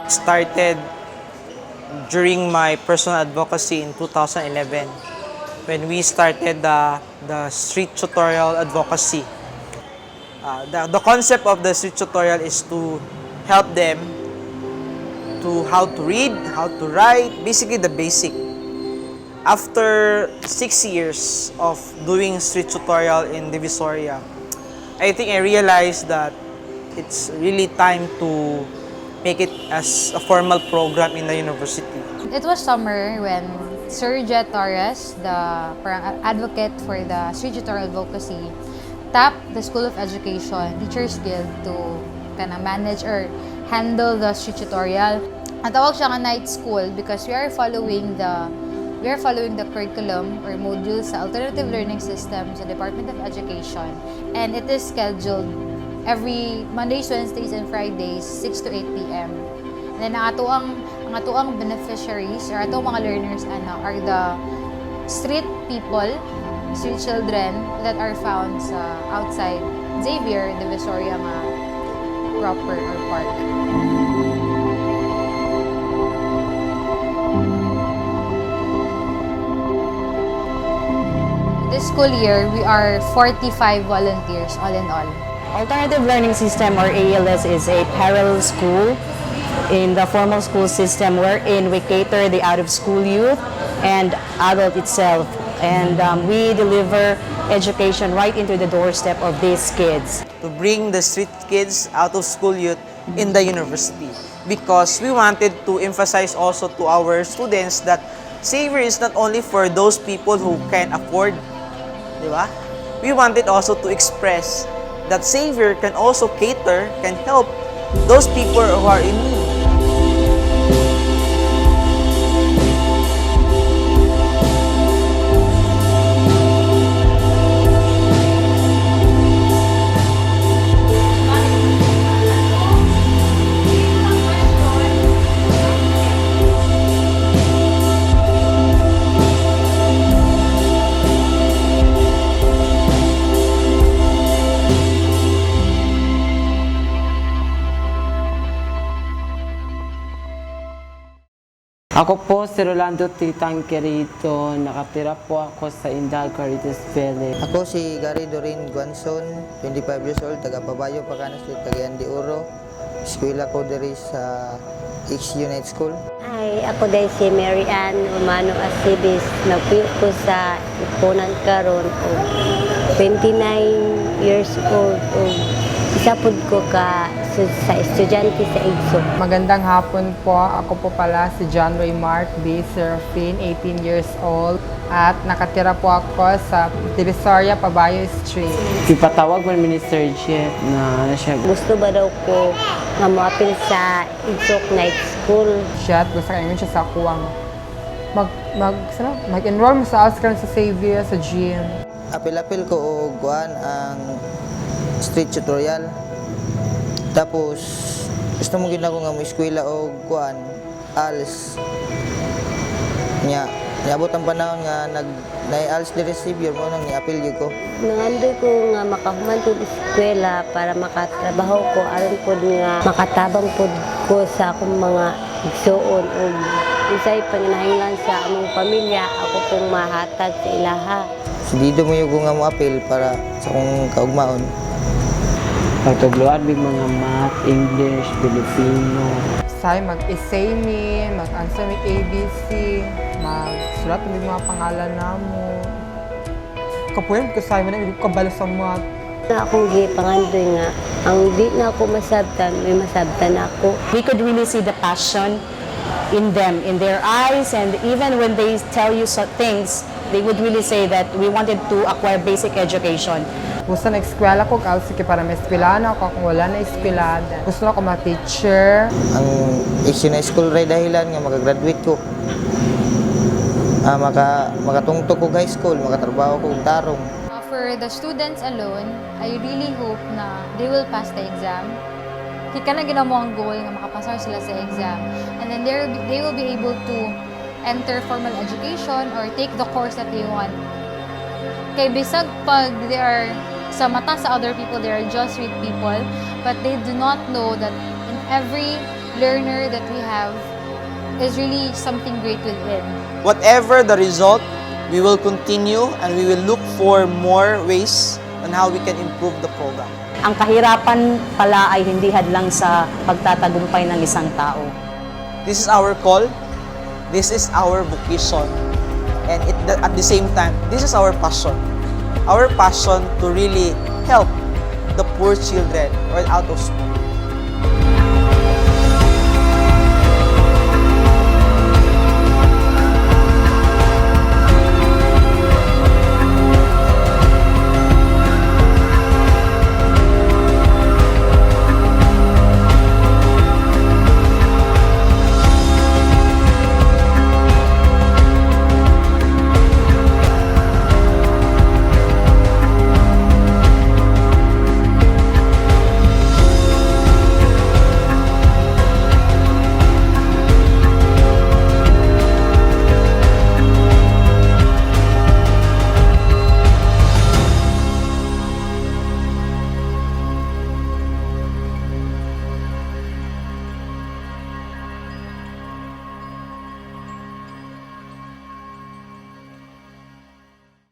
Started during my personal advocacy in 2011 when we started the street tutorial advocacy. The concept of the street tutorial is to help them to how to read, how to write, basically the basic. After 6 years of doing street tutorial in Divisoria, I think I realized that it's really time to make it as a formal program in the university. It was summer when Sir Jet Torres, the advocate for the street tutorial advocacy, tapped the School of Education Teachers Guild to manage or handle the street tutorial. Natawag siya nga night school because we are following the curriculum or modules sa alternative learning system sa Department of Education, and it is scheduled every Mondays, Wednesdays, and Fridays, 6 to 8 p.m. And then ang atuang beneficiaries or atong mga learners are the street people, street children that are found sa outside Xavier, Divisoria nga proper or park. This school year, we are 45 volunteers all in all. Alternative Learning System, or ALS, is a parallel school in the formal school system wherein we cater the out-of-school youth and adult itself. And we deliver education right into the doorstep of these kids. To bring the street kids out of school youth in the university, because we wanted to emphasize also to our students that Xavier is not only for those people who can afford, di ba? We wanted also to express that Xavier can also cater, can help those people who are in need. Ako po si Rolando Titang Quirito, nakatira po ako sa Indag, Caritas Valley. Ako si Gary Dorin Guanson, 25 years old, taga Pabayo, Pagana Street, taga Andi Oro. Eskwela ko diri sa X-Unite School. Ay, ako din si Mary Ann Romano Asibis. Nagpuyo ko sa Ipunan karon o 29 years old o isapod ko ka sa estudyante sa IGSO. Magandang hapon po. Ako po pala si John Ray Mark B. Serafin, 18 years old. At nakatira po ako sa Divisoria, Pabayo Street. Ipatawag mo ni Sir Jet na siya. Gusto ba daw ko nga mo-appeal sa IGSO Night School? Siya at gusto kayo siya sa kuwang mag-enroll mo sa Oscar sa Xavier, sa gym. Apil-apil ko o guan ang street tutorial. Tapos, gusto mo ginako nga mo eskwela o kuan, ALS. Niabot ang panahon nga nai-ALS di receiver mo nang niapil yun ko. Nangandoy ko nga makahuman ko eskwela para makatrabaho ko. Aron po nga makatabang po ko sa akong mga igsuon. O isa'y panginahinglan sa among pamilya, ako pong mahatag sa ilaha. So, dito mo yung nga mo apil para sa akong kaugmaon. Pagtugluan ng mga math, English, Filipino. Say mag-essay mi, mag-answer mi ABC, magsulat mi mga pangalan namo. Kapuyan ko say mo na kabalo sa math. Akong gipangandoy nga, ang di na ako masabtan, may masabtan ako. We could really see the passion in them, in their eyes, and even when they tell you things, they would really say that we wanted to acquire basic education. Gusto na eskwela ko, sige para may eskwelahan ako, kung wala na eskwelahan. Gusto na ako ma-teacher. Ang X-Unite School ray dahilan nga magagraduate ko. makatungtog ko high school, makatrabaho ko og tarong. For the students alone, I really hope na they will pass the exam. Kaya ka na ginawa mo ang goal na makapasar sila sa exam. And then they will be able to enter formal education or take the course that they want. Kay bisag pag they are sa mata sa other people, they are just with people, but they do not know that in every learner that we have is really something great within. Whatever the result, we will continue and we will look for more ways on how we can improve the program. Ang kahirapan pala ay hindi hadlang sa pagtatagumpay ng isang tao. This is our call, this is our vocation, and at the same time, this is our passion. Our passion to really help the poor children who are out of school.